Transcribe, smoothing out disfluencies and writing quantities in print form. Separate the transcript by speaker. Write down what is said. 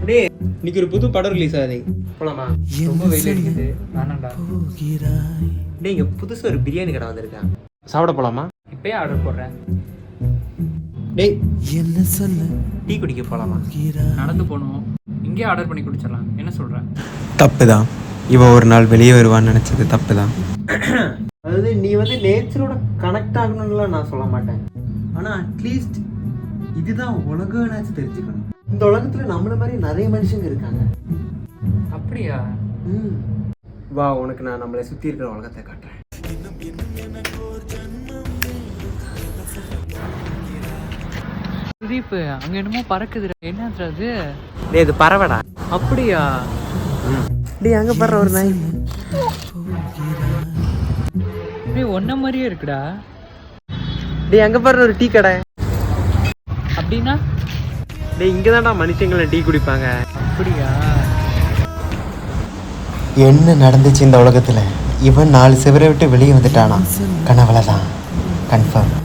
Speaker 1: டேய் இன்னைக்கு ஒரு புது படம் ரிலீஸ் ஆகுது போலாமா?
Speaker 2: ரொம்ப வெயில் அடிக்குது, வேணாம்டா.
Speaker 1: டேய் இங்க புதுசா ஒரு பிரியாணி கடை வந்திருக்கான், சாப்பிட போலாமா?
Speaker 2: இப்பயே ஆர்டர் போடுறேன்.
Speaker 1: டேய் என்ன சொல்ல, டீ குடிக்க போலாமா?
Speaker 2: நடந்து போகணும், இங்கேயே ஆர்டர் பண்ணி குடிச்சிடலாம். என்ன சொல்கிறேன்?
Speaker 3: தப்பு தான். இவன் ஒரு நாள் வெளியே வருவான்னு நினச்சது தப்பு தான்.
Speaker 1: அதாவது நீ வந்து நேச்சரோட கனெக்ட் ஆகணும்னுலாம் நான் சொல்ல மாட்டேன், ஆனால் அட்லீஸ்ட் இதுதான் உலகம்னாச்சு தெரிஞ்சுக்கணும். இந்த உலகத்தில் நம்மள மாதிரி நிறைய மனுஷங்க இருக்காங்க.
Speaker 2: அப்படியா?
Speaker 1: வா உனக்கு நான் நம்மளை சுற்றி இருக்கிற உலகத்தை காட்டுறேன்.
Speaker 2: சுதீப், அங்க என்னமோ பறக்குது, என்னது அது?
Speaker 1: டேய் இது பறவைடா.
Speaker 2: அப்படியா?
Speaker 1: டேய் அங்கே பறவை ஒரு நாய்.
Speaker 2: டேய் ஒன்ன மாதிரியே இருக்குடா.
Speaker 1: டேய் அங்கே பறவை ஒரு டீ கடை.
Speaker 2: அப்படின்னா?
Speaker 1: டேய் இங்கே தான்டா மனுஷங்களை டீ குடிப்பாங்க.
Speaker 2: அப்படியா?
Speaker 3: என்ன நடந்துச்சு இந்த உலகத்தில்? இவன் 4 சிவரை விட்டு வெளியே வந்துட்டானா? கனவுல தான் கன்ஃபார்ம்.